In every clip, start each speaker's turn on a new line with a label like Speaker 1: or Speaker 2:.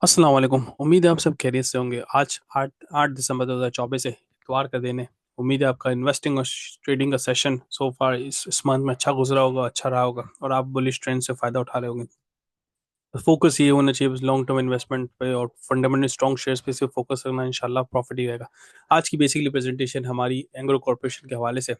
Speaker 1: अस्सलाम वालेकुम। उम्मीद है आप सब खैरियत से होंगे। आज 8 दिसंबर 2024 है, इतवार का दिन है। उम्मीद है आपका इन्वेस्टिंग और ट्रेडिंग का सेशन सो फार इस मंथ में अच्छा गुजरा होगा, अच्छा रहा होगा और आप बुलिश ट्रेंड से फ़ायदा उठा रहे होंगे। तो फोकस ये होना चाहिए बस लॉन्ग टर्म इन्वेस्टमेंट पे और फंडामेंटल स्ट्रॉन्ग शेयर्स पे सिर्फ फोकस करना, इंशाल्लाह प्रॉफिट ही रहेगा। आज की बेसिकली प्रेजेंटेशन हमारी एंग्रो कॉर्पोरेशन के हवाले से,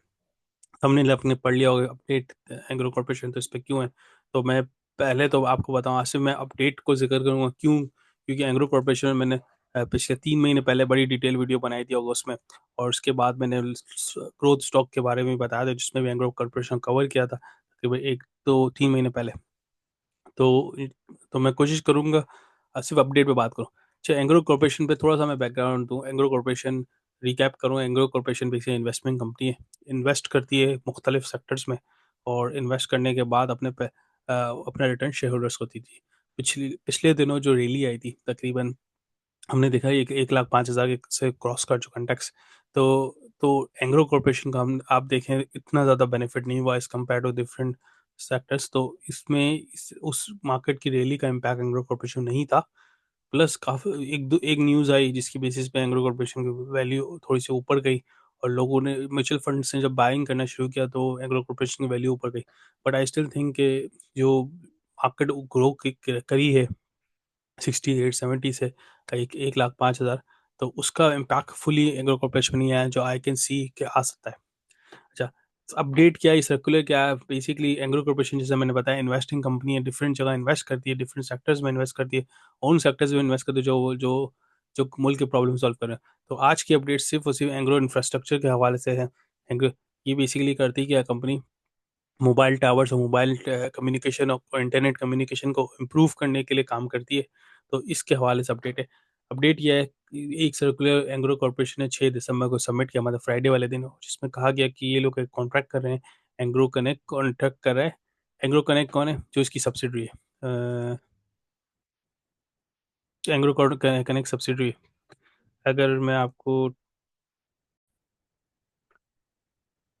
Speaker 1: हमने अपने पढ़ लिया होगा अपडेट एंग्रो कॉर्पोरेशन, तो इस पे क्यों है। तो मैं पहले तो आपको बताऊं, आज से मैं अपडेट को जिक्र करूंगा क्यों, क्योंकि एंग्रो कॉर्पोरेशन में मैंने पिछले 3 महीने पहले बड़ी डिटेल वीडियो बनाई थी अगस्त में, और उसके बाद मैंने ग्रोथ स्टॉक के बारे में बताया था जिसमें भी एंग्रो कॉर्पोरेशन कवर किया था तकरीबन 1 2 3 महीने पहले। तो तो मैं कोशिश करूंगा सिर्फ अपडेट पे बात करूं। अच्छा, एंग्रो कॉर्पोरेशन पे थोड़ा सा मैं बैकग्राउंड दूं। एंग्रो कॉर्पोरेशन रिकैप करूं, Engro corporation basically investment company है, इन्वेस्ट करती है मुख्तलिफ सेक्टर्स में, और इन्वेस्ट करने के बाद अपना रिटर्न शेयर होल्डर्स को दी थी। पिछले दिनों जो रैली आई थी, तकरीबन हमने देखा एक 1,05,000 के से क्रॉस कर चुका इंडेक्स। तो तो एंग्रो कॉर्पोरेशन का हम आप देखें इतना ज़्यादा बेनिफिट नहीं हुआ as compare to different sectors. तो उस मार्केट की रैली का इम्पैक्ट एंग्रो कॉर्पोरेशन नहीं था। प्लस काफ़ी एक न्यूज़ आई जिसकी बेसिस पे एंग्रो कॉर्पोरेशन की वैल्यू थोड़ी सी ऊपर गई, और लोगों ने म्यूचुअल फंड्स ने जब बाइंग करना शुरू किया तो एंग्रो कॉर्पोरेशन की वैल्यू ऊपर गई। बट आई स्टिल थिंक कि जो मार्केट ग्रो करी है 68-70 से 1,05,000, तो उसका इम्पैक्ट फुली एग्रो कॉर्पोरेशन नहीं आया जो आई कैन सी के आ सकता है। अच्छा, अपडेट क्या है, सर्कुलर क्या है। बेसिकली एग्रो कॉर्पोरेशन, जैसे मैंने बताया, इन्वेस्टिंग कंपनी है, डिफरेंट जगह इन्वेस्ट करती है, डिफरेंट सेक्टर्स में इन्वेस्ट करती है, उन सेक्टर्स में इन्वेस्ट करती है जो जो जो मुल्क के प्रॉब्लम सॉल्व कर रहे हैं। तो आज की अपडेट सिर्फ और सिर्फ एग्रो इंफ्रास्ट्रक्चर के हवाले से है। एग्रो ये बेसिकली करती है क्या कंपनी, मोबाइल टावर्स और मोबाइल कम्युनिकेशन और इंटरनेट कम्युनिकेशन को इम्प्रूव करने के लिए काम करती है। तो इसके हवाले से अपडेट है। अपडेट यह है कि एक सर्कुलर एंग्रो कॉर्पोरेशन ने 6 दिसंबर को सबमिट किया, मतलब फ्राइडे वाले दिन, जिसमें कहा गया कि ये लोग एक कॉन्ट्रैक्ट कर रहे हैं। एंग्रो कनेक्ट कॉन्ट्रैक्ट कर रहा है। एंग्रो कनेक्ट कौन है, जो इसकी सब्सिडरी है, एंग्रो कनेक्ट सब्सिडरी। अगर मैं आपको,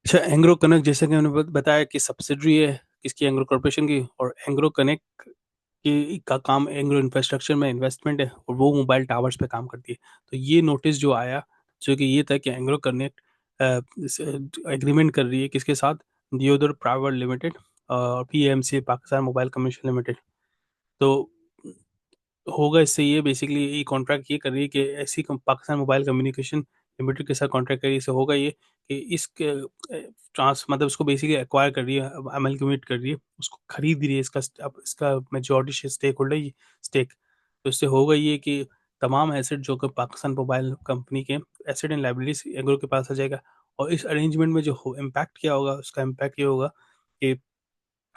Speaker 1: अच्छा, एंग्रो कनेक्ट जैसे कि मैंने बताया कि सब्सिडरी है किसकी, एंग्रो कॉर्पोरेशन की। और एंग्रो कनेक्ट का काम एंग्रो इंफ्रास्ट्रक्चर में इन्वेस्टमेंट है, और वो मोबाइल टावर्स पे काम करती है। तो ये नोटिस जो आया, जो कि ये था कि एंग्रो कनेक्ट एग्रीमेंट कर रही है किसके साथ, दियोदर प्राइवेट लिमिटेड और PMC Pakistan mobile commission limited. तो होगा इससे ये बेसिकली ये कॉन्ट्रैक्ट ये कर रही है कि पाकिस्तान मोबाइल कम्युनिकेशन लिमिटेड के साथ कॉन्ट्रैक्ट कर रही है। इससे होगा ये कि इस ट्रांस मतलब उसको बेसिकली एक्वायर कर रही है, अमेलगमेट कर रही है, उसको खरीद रही है, अब इसका मेजॉरिटी स्टेक होल्डर ही स्टेक। तो इससे होगा ये कि तमाम एसेट जो कि पाकिस्तान मोबाइल कंपनी के एसेट एंड लाइबिलिटीज एग्रो के पास आ जाएगा। और इस अरेंजमेंट में जो इम्पैक्ट क्या होगा, उसका इम्पैक्ट ये होगा कि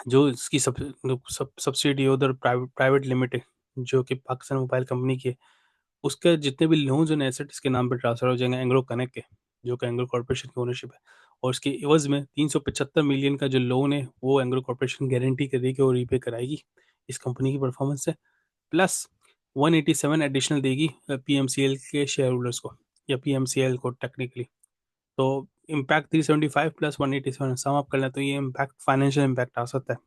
Speaker 1: जो इसकी सब्सिडी उधर प्राइवेट लिमिटेड जो कि पाकिस्तान मोबाइल कंपनी की है, उसके जितने भी लोन्स एंड एसेट इसके नाम पे ट्रांसफर हो जाएंगे एंग्रो कनेक्ट के, जो कि एंग्रो कॉर्पोरेशन की ओनरशिप है। और उसके एवज में 375 मिलियन का जो लोन है वो एंग्रो कॉर्पोरेशन गारंटी करेगी कि वो रीपे कराएगी इस कंपनी की परफॉर्मेंस से। प्लस 187 एडिशनल देगी पीएमसीएल के शेयर होल्डर्स को, या पीएमसीएल को टेक्निकली। तो इम्पैक्ट 375 प्लस 187 सम अप कर लें तो ये इम्पैक्ट फाइनेंशियल इम्पैक्ट आ सकता है।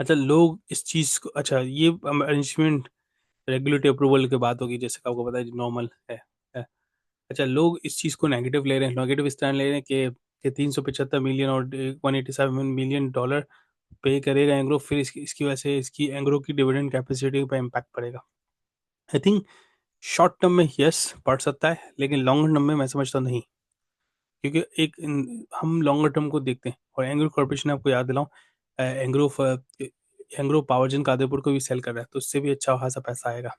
Speaker 1: अच्छा, लोग इस चीज़ को, अच्छा ये अरेंजमेंट रेगुलेटरी अप्रूवल के बाद होगी, जैसे कि आपको पता है नॉर्मल है। अच्छा, लोग इस चीज़ को नेगेटिव ले रहे हैं, नेगेटिव इस तरह ले रहे हैं कि 375 मिलियन और 187 मिलियन डॉलर पे करेगा एंग्रो, फिर इसकी वजह से इसकी एंग्रो की डिविडेंड कैपेसिटी पर इम्पैक्ट पड़ेगा। आई थिंक शॉर्ट टर्म में यस पड़ सकता है, लेकिन लॉन्ग टर्म में मैं समझता नहीं। क्योंकि हम लॉन्गर टर्म को देखते हैं, और एंग्रो कॉर्पोरेशन आपको याद दिलाऊं, एंग्रो एंग्रो पावरजन कादेपुर को भी सेल कर रहा है, तो उससे भी अच्छा खासा पैसा आएगा।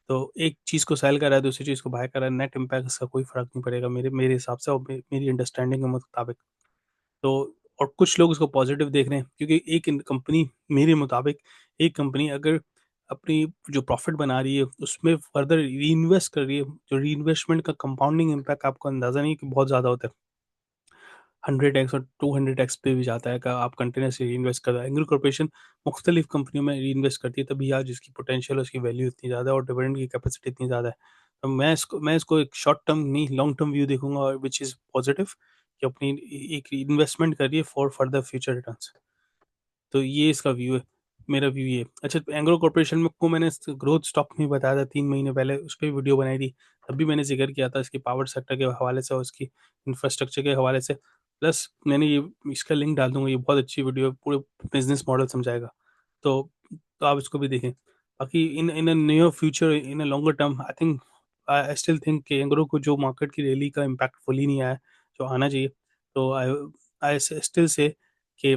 Speaker 1: तो एक चीज़ को सेल कर रहा है, दूसरी चीज़ को बाय कर रहा है, नेट इम्पैक्ट इसका कोई फर्क नहीं पड़ेगा मेरे मेरे हिसाब से और मेरी अंडरस्टैंडिंग के मुताबिक। तो और कुछ लोग इसको पॉजिटिव देख रहे हैं, क्योंकि एक कंपनी, मेरे मुताबिक एक कंपनी अगर अपनी जो प्रॉफिट बना रही है उसमें फर्दर री इन्वेस्ट कर रही है, जो री इन्वेस्टमेंट का कंपाउंडिंग इम्पैक्ट आपको अंदाजा नहीं कि बहुत ज़्यादा होता है, 100x और 200x पे भी जाता है, का आप कंटिन्यूसली री इन्वेस्ट कर रहा है। एंग्रो कॉर्पोरेशन मुख्तलिफ कंपनियों में री इन्वेस्ट करती है, तभी आज इसकी पोटेंशियल, उसकी वैल्यू इतनी ज़्यादा है और डिविडेंड की कैपेसिटी इतनी ज़्यादा है। तो मैं इसको एक शॉर्ट टर्म नहीं, लॉन्ग टर्म व्यू देखूंगा, और विच इज़ पॉजिटिव, कि अपनी एक इन्वेस्टमेंट करिए फॉर फर्दर फ्यूचर रिटर्न्स। तो ये इसका व्यू है। मेरा व्यू ये। अच्छा, एंग्रो कॉर्पोरेशन में को मैंने ग्रोथ स्टॉक में बताया था 3 महीने पहले, उस पर वीडियो बनाई थी। तब भी मैंने जिक्र किया था इसकी पावर सेक्टर के हवाले से और उसकी इंफ्रास्ट्रक्चर के हवाले से। प्लस मैंने ये इसका लिंक डाल दूंगा, ये बहुत अच्छी वीडियो है, पूरे बिजनेस मॉडल समझाएगा। तो आप इसको भी देखें। बाकी in in near future, in longer term, I think, I still think कि एंग्रो को जो मार्केट की रैली का इम्पैक्ट फुली नहीं आया है, जो आना चाहिए। तो आई आई स्टिल से कि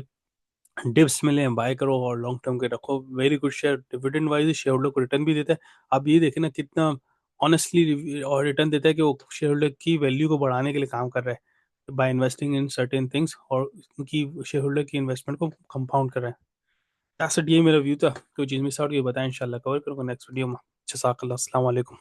Speaker 1: डिप्स मिले हैं बाय करो और लॉन्ग टर्म के रखो। Very good share, dividend wise share holder को रिटर्न भी देता है। आप ये देखें ना कितना ऑनेस्टली और रिटर्न देता है कि वो शेयर होल्डर की वैल्यू को बढ़ाने के लिए काम कर रहा है by investing in certain things, और उनकी शेयर होल्डर की इन्वेस्टमेंट को कंपाउंड कर रहा है। एसेट, ये मेरा व्यू था। कोई चीज़ मिस आउट ये बताएं, इंशाल्लाह कवर करूँगा नेक्स्ट वीडियो में। जज़ाकल्लाह, अस्सलाम वालेकुम।